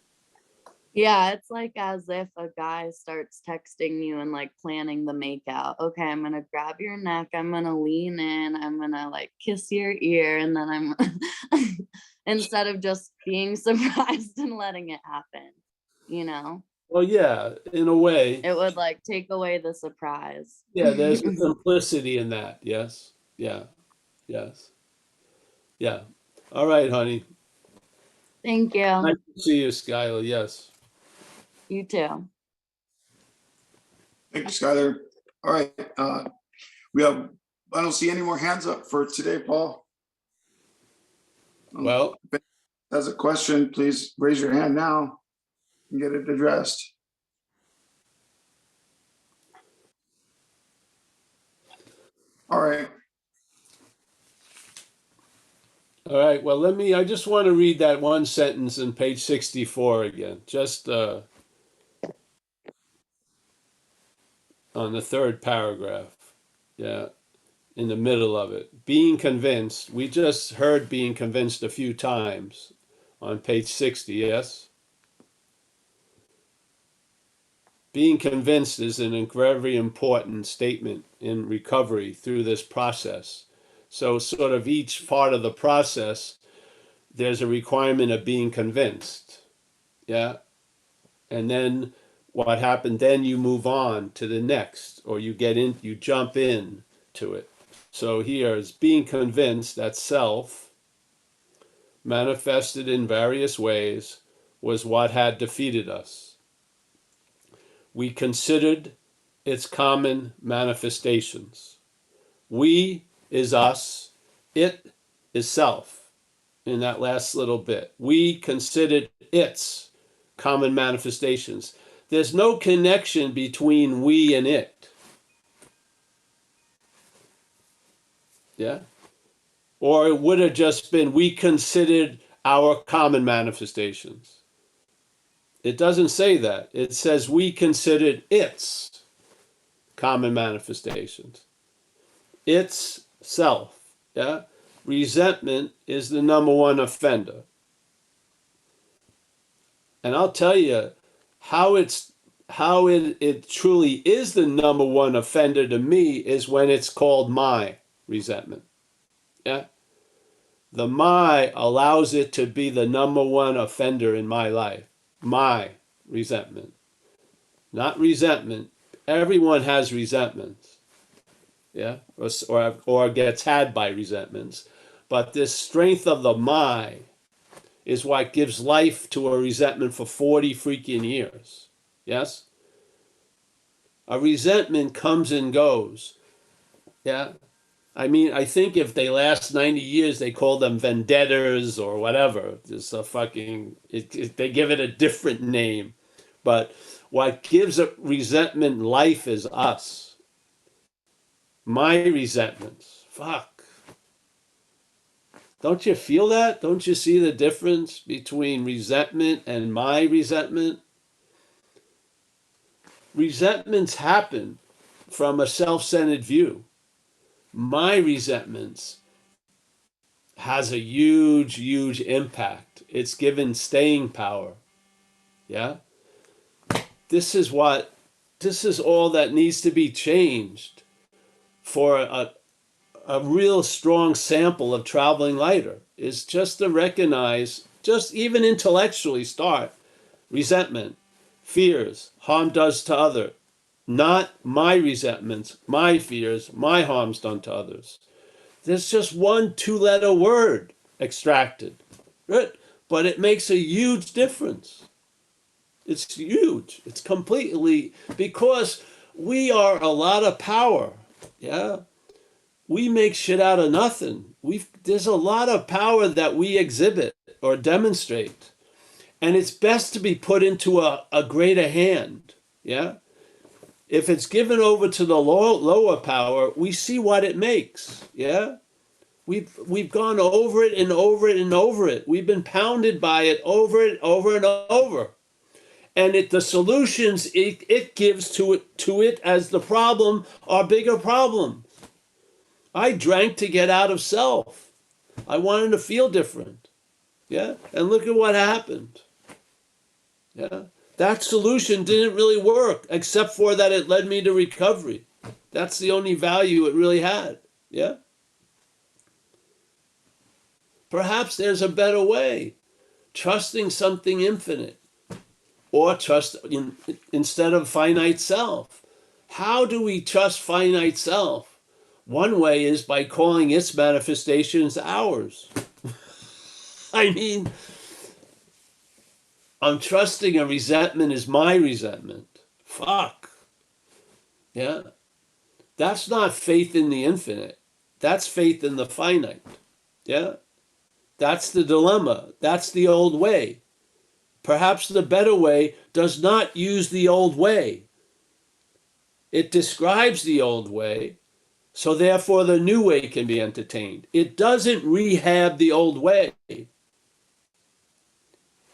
Yeah, it's like as if a guy starts texting you and like planning the makeout. Okay, I'm gonna grab your neck, I'm gonna lean in, I'm gonna like kiss your ear, and then I'm instead of just being surprised and letting it happen, you know? Well, yeah, in a way. It would like take away the surprise. Yeah, there's a simplicity in that. Yes. Yeah. Yes. Yeah. All right, honey. Thank Nice you. to see you, Skylar. Yes. You too. Thank you, Skylar. All right, we have, I don't see any more hands up for today, Paul. Well, If anyone has a question, please raise your hand now and get it addressed. All right, all right. Well, I just want to read that one sentence in page 64 again, just on the third paragraph. Yeah. In the middle of it. Being convinced, we just heard being convinced a few times on page 60, yes? Being convinced is an very important statement in recovery through this process. So, sort of each part of the process, there's a requirement of being convinced. Yeah. And then what happened? Then you move on to the next, or you jump in to it. So here is being convinced, that's self. manifested in various ways, was what had defeated us. We considered its common manifestations. We is us, it is self. In that last little bit, we considered its common manifestations. There's no connection between we and it. Yeah? Or it would have just been, we considered our common manifestations. It doesn't say that. It says we considered its common manifestations. Its self. Yeah? Resentment is the number one offender. And I'll tell you how it truly is the number one offender to me is when it's called my resentment. Yeah? The my allows it to be the number one offender in my life. My resentment. Not resentment. Everyone has resentments. Yeah? Or gets had by resentments. But this strength of the my is what gives life to a resentment for 40 freaking years. Yes? A resentment comes and goes. Yeah? I mean, I think if they last 90 years, they call them vendettas or whatever. Just a fucking, they give it a different name. But what gives a resentment life is us. My resentments. Fuck. Don't you feel that? Don't you see the difference between resentment and my resentment? Resentments happen from a self-centered view. My resentments has a huge, huge impact. It's given staying power. Yeah? This is all that needs to be changed for a real strong sample of traveling lighter, is just to recognize, just even intellectually start, resentment, fears, harm does to other, not my resentments, my fears, my harms done to others. There's just one 2-letter word extracted, right? But it makes a huge difference. It's huge. It's completely, because we are a lot of power. Yeah. We make shit out of nothing. There's a lot of power that we exhibit or demonstrate. And it's best to be put into a greater hand. Yeah. If it's given over to the lower power, we see what it makes. Yeah. We've gone over it and over it and over it. We've been pounded by it over and over. And the solutions it gives to it as the problem are bigger problems. I drank to get out of self. I wanted to feel different. Yeah. And look at what happened. Yeah. That solution didn't really work, except for that it led me to recovery. That's the only value it really had. Yeah. Perhaps there's a better way. Trusting something infinite. Or trust instead of finite self. How do we trust finite self? One way is by calling its manifestations ours. I mean, I'm trusting a resentment is my resentment. Fuck. Yeah. That's not faith in the infinite. That's faith in the finite. Yeah. That's the dilemma. That's the old way. Perhaps the better way does not use the old way. It describes the old way, so therefore the new way can be entertained. It doesn't rehab the old way.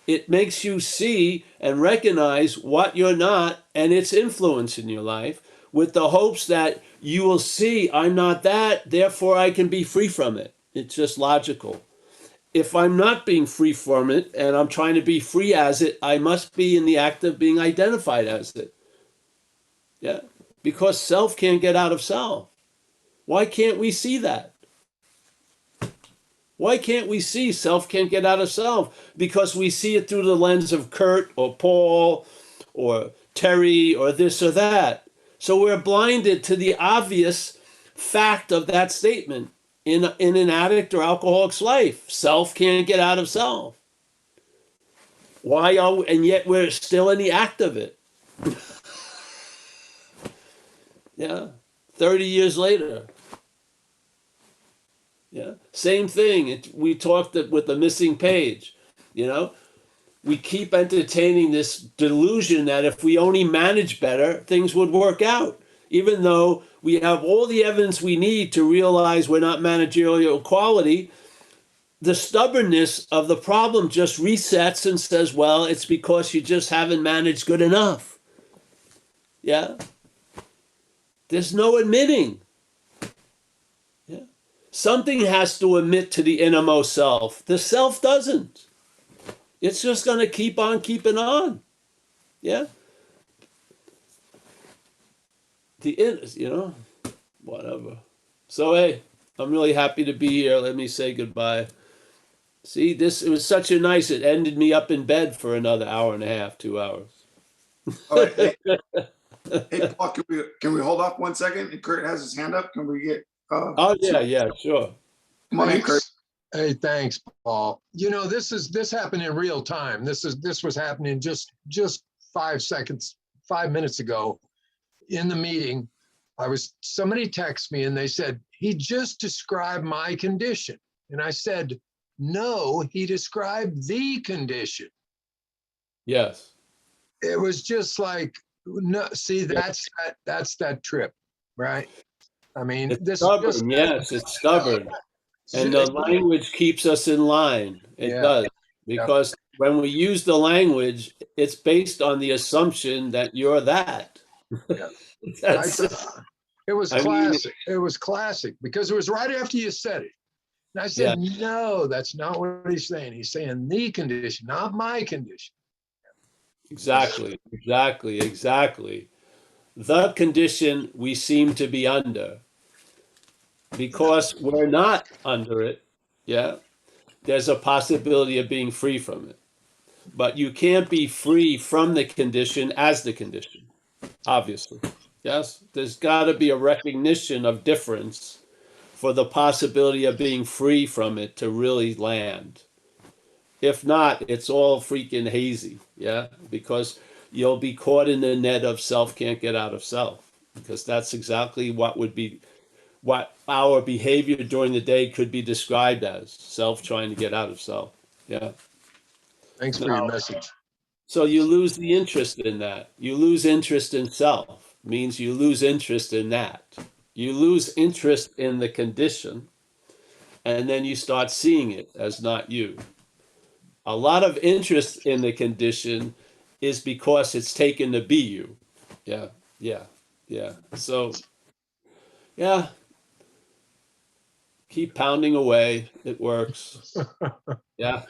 It makes you see and recognize what you're not and its influence in your life, with the hopes that you will see, I'm not that, therefore I can be free from it. It's just logical. If I'm not being free from it and I'm trying to be free as it, I must be in the act of being identified as it. Yeah, because self can't get out of self. Why can't we see that? Why can't we see self can't get out of self? Because we see it through the lens of Kurt or Paul or Terry or this or that. So we're blinded to the obvious fact of that statement. in an addict or alcoholic's life. Self can't get out of self. Why are we, and yet we're still in the act of it. Yeah. 30 years later. Yeah. Same thing. We talked with the missing page. You know, we keep entertaining this delusion that if we only manage better, things would work out, even though we have all the evidence we need to realize we're not managerial quality. The stubbornness of the problem just resets and says, well, it's because you just haven't managed good enough. Yeah. There's no admitting. Yeah. Something has to admit to the innermost self. The self doesn't. It's just going to keep on keeping on. Yeah. Whatever. So, hey, I'm really happy to be here. Let me say goodbye. See, it was such a nice, it ended me up in bed for another hour and a half, 2 hours. All right. Hey, Paul, can we hold off 1 second? And Kurt has his hand up. Can we get, Oh, yeah, sure. come on in, Kurt. Hey, thanks, Paul. You know, this happened in real time. This was happening just 5 minutes ago in the meeting. Somebody texted me and they said, he just described my condition. And I said, no, he described the condition. Yes. It was just like, no, see, that's that trip, right? I mean, It's this stubborn. just, Yes, it's stubborn. And the language keeps us in line. It Yeah. does. Because when we use the language, it's based on the assumption that you're that. Yeah. That's It was I mean- classic. It was classic because it was right after you said it. And I said, no, that's not what he's saying. He's saying the condition, not my condition. Exactly. The condition we seem to be under. Because we're not under it, yeah, there's a possibility of being free from it. But you can't be free from the condition as the condition, obviously. Yes, there's got to be a recognition of difference for the possibility of being free from it to really land. If not, it's all freaking hazy, yeah, because you'll be caught in the net of self can't get out of self, because that's exactly what our behavior during the day could be described as self trying to get out of self. Yeah. Thanks for your message. So you lose the interest in that. You lose interest in self, means you lose interest in that. You lose interest in the condition, and then you start seeing it as not you. A lot of interest in the condition is because it's taken to be you. Yeah. So, yeah, keep pounding away. It works. Yeah.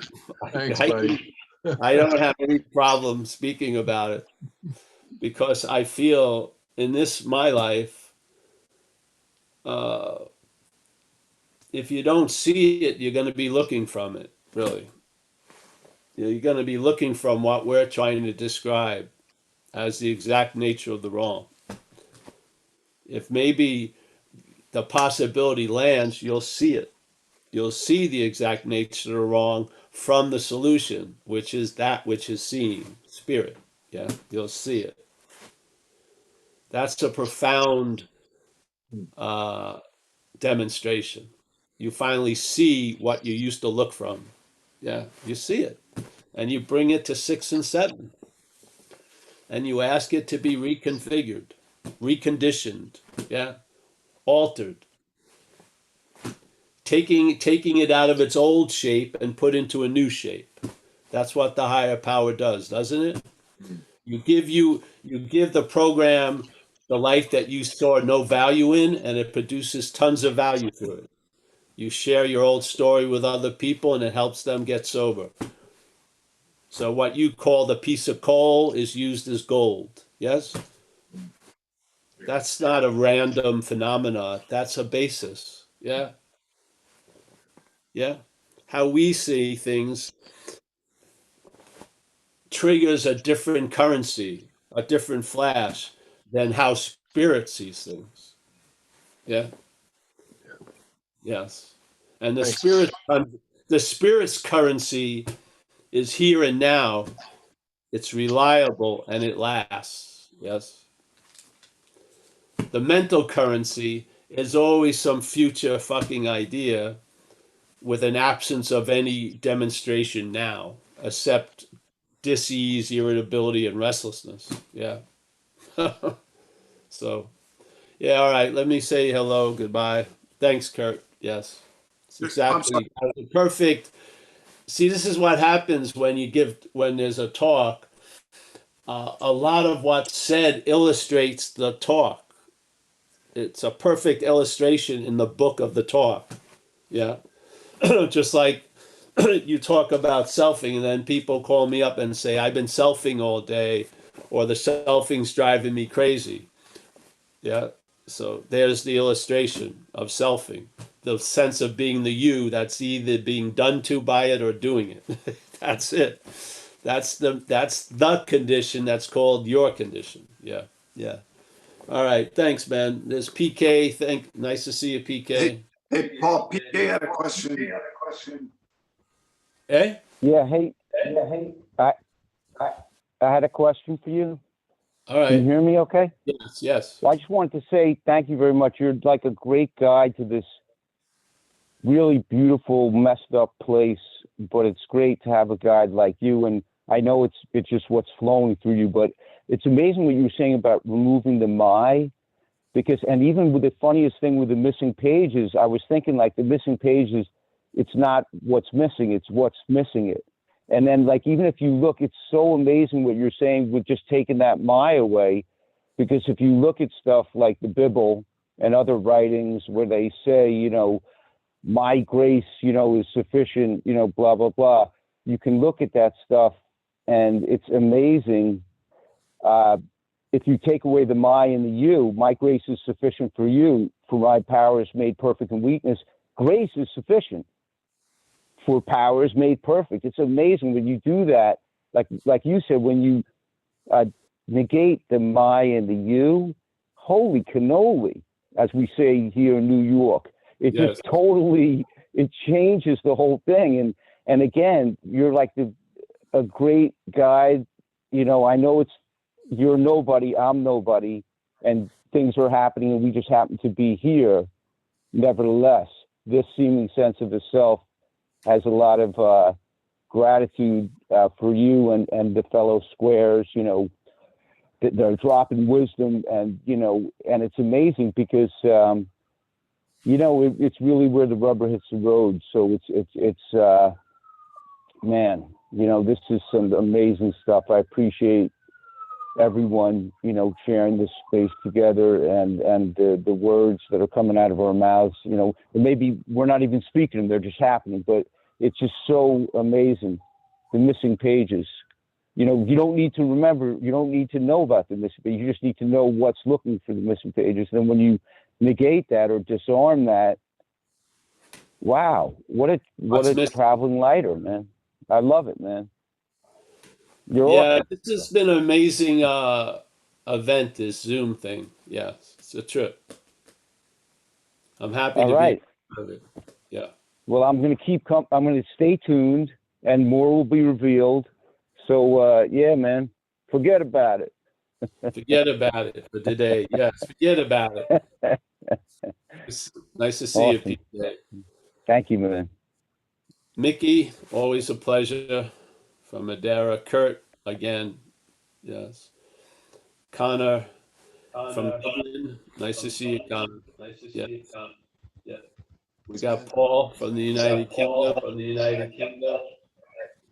Thanks, buddy. I don't have any problem speaking about it because I feel in my life, if you don't see it, you're going to be looking from it, really. You're going to be looking from what we're trying to describe as the exact nature of the wrong. If maybe the possibility lands, you'll see it. You'll see the exact nature of the wrong from the solution, which is that which is seen, spirit. Yeah, you'll see it. That's a profound demonstration. You finally see what you used to look from. Yeah, you see it. And you bring it to 6 and 7. And you ask it to be reconfigured, reconditioned, yeah, altered. Taking it out of its old shape and put into a new shape. That's what the higher power does, doesn't it? You give the program the life that you saw no value in, and it produces tons of value through it. You share your old story with other people, and it helps them get sober. So what you call the piece of coal is used as gold. Yes? That's not a random phenomena. That's a basis. Yeah? Yeah? How we see things triggers a different currency, a different flash than how spirit sees things. Yeah? Yes. And the Thanks. spirit's currency is here and now. It's reliable and it lasts. Yes. The mental currency is always some future fucking idea with an absence of any demonstration now, except dis-ease, irritability, and restlessness. Yeah. So, yeah, all right. Let me say hello, goodbye. Thanks, Kurt. Yes. It's I'm sorry. exactly perfect. See, this is what happens when there's a talk. A lot of what's said illustrates the talk. It's a perfect illustration in the book of the talk. Yeah. Just like you talk about selfing, and then people call me up and say, I've been selfing all day, or the selfing's driving me crazy. Yeah. So there's the illustration of selfing, the sense of being the you that's either being done to by it or doing it. That's it. That's the condition that's called your condition. Yeah. Yeah. All right. Thanks, man. There's PK. Nice to see you, PK. Hey, Paul, PK had a question. Hey? Yeah, hey, I, I, I had a question for you. All Can you right. hear me okay? Yes, yes. Well, I just wanted to say thank you very much. You're like a great guide to this really beautiful, messed up place, but it's great to have a guide like you. And I know it's just what's flowing through you, but it's amazing what you were saying about removing the my, because, and even with the funniest thing with the missing pages, I was thinking like the missing pages, it's not what's missing, it's what's missing it. And then like, even if you look, it's so amazing what you're saying with just taking that my away, because if you look at stuff like the Bible and other writings where they say, my grace, is sufficient, blah, blah, blah. You can look at that stuff and it's amazing. If you take away the my and the you, my grace is sufficient for you, for my power is made perfect in weakness. Grace is sufficient for power is made perfect. It's amazing when you do that. Like you said, when you negate the my and the you, holy cannoli, as we say here in New York. It Yes. just totally, it changes the whole thing. And again, you're like a great guide. I know you're nobody, I'm nobody, and things are happening and we just happen to be here. Nevertheless, this seeming sense of the self has a lot of gratitude for you and the fellow squares, that they're dropping wisdom and it's amazing because, it's really where the rubber hits the road. So it's man, this is some amazing stuff. I appreciate everyone, sharing this space together and the words that are coming out of our mouths, maybe we're not even speaking them, they're just happening, but it's just so amazing. The missing pages, you don't need to remember, you don't need to know about the missing pages, you just need to know what's looking for the missing pages. Then when you negate that or disarm that, wow, what a traveling lighter, man. I love it, man. You're awesome. This has been an amazing event, this Zoom thing. Yeah, it's a trip. I'm happy All to right. be part of it. Yeah. Well, I'm going to stay tuned and more will be revealed. So, yeah, man, forget about it. Forget about it for today. Yes, forget about it. It's nice to see Awesome. you, PJ. Thank you, man. Mickey, always a pleasure from Madeira. Kurt, again, yes. Connor from Dublin. Nice to see you, Connor. Yes. We got Paul from the United Kingdom.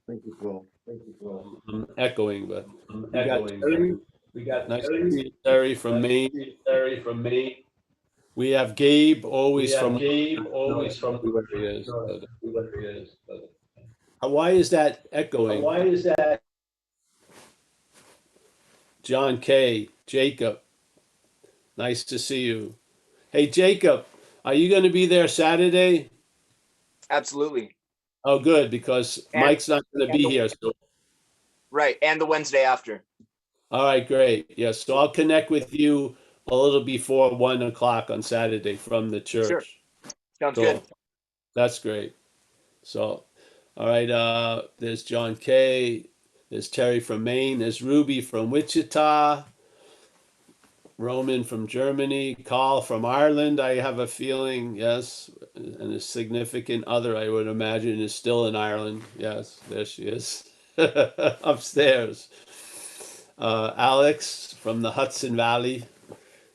Thank you, Paul. I'm echoing, but we got Terry. Nice to see you, Terry from Maine. We have Gabe, always from where he is. Why is that echoing? John K. Jacob, nice to see you. Hey, Jacob, are you going to be there Saturday? Absolutely. Oh, good, because And- Mike's not going to be here. So, Right. And the Wednesday after. all right, great. Yes, so I'll connect with you a little before 1 o'clock on Saturday from the church. Sure. Sounds Cool. good. That's great. So, all right, there's John K. There's Terry from Maine. There's Ruby from Wichita. Roman from Germany. Carl from Ireland, I have a feeling, yes. And a significant other, I would imagine, is still in Ireland. Yes, there she is. Upstairs. Alex from the Hudson Valley.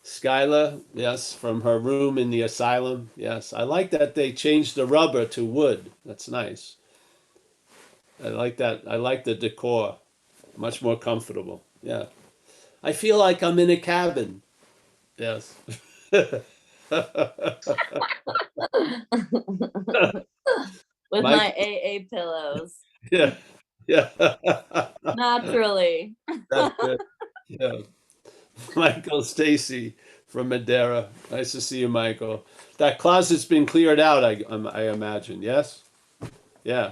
Skyla, yes, from her room in the asylum. Yes, I like that they changed the rubber to wood. That's nice. I like that. I like the decor. Much more comfortable. Yeah. I feel like I'm in a cabin. Yes. With Mike, my AA pillows, yeah. Yeah. naturally. That's good. Yeah. Michael Stacy from Madeira. Nice to see you, Michael. That closet's been cleared out, I imagine. Yes? Yeah.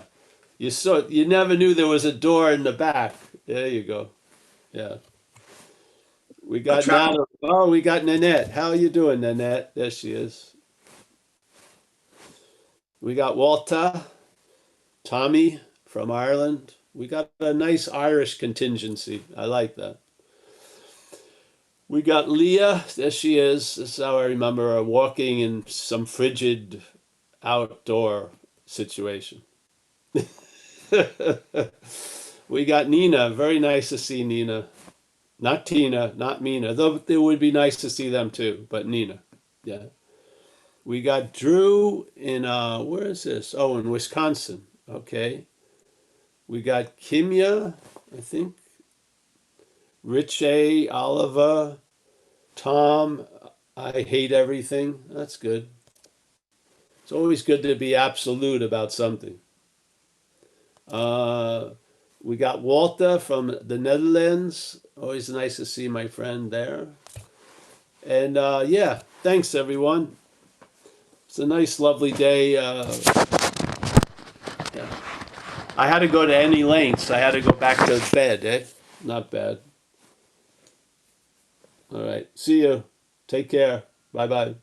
You never knew there was a door in the back. There you go. Yeah. We got Trap- Nana. Oh, we got Nanette. How are you doing, Nanette? There she is. We got Walter, Tommy from Ireland. We got a nice Irish contingency. I like that. We got Leah. There she is. This is how I remember her walking in some frigid outdoor situation. We got Nina. Very nice to see Nina. Not Tina, not Mina. Though it would be nice to see them too, but Nina. Yeah. We got Drew in where is this? Oh, in Wisconsin. Okay. We got Kimya, I think. Rich A, Oliver, Tom. I hate everything. That's good. It's always good to be absolute about something. We got Walter from the Netherlands. Always nice to see my friend there. And yeah, thanks everyone. It's a nice, lovely day. Yeah. I had to go to any lengths. I had to go back to bed, eh? Not bad. All right. See you. Take care. Bye bye.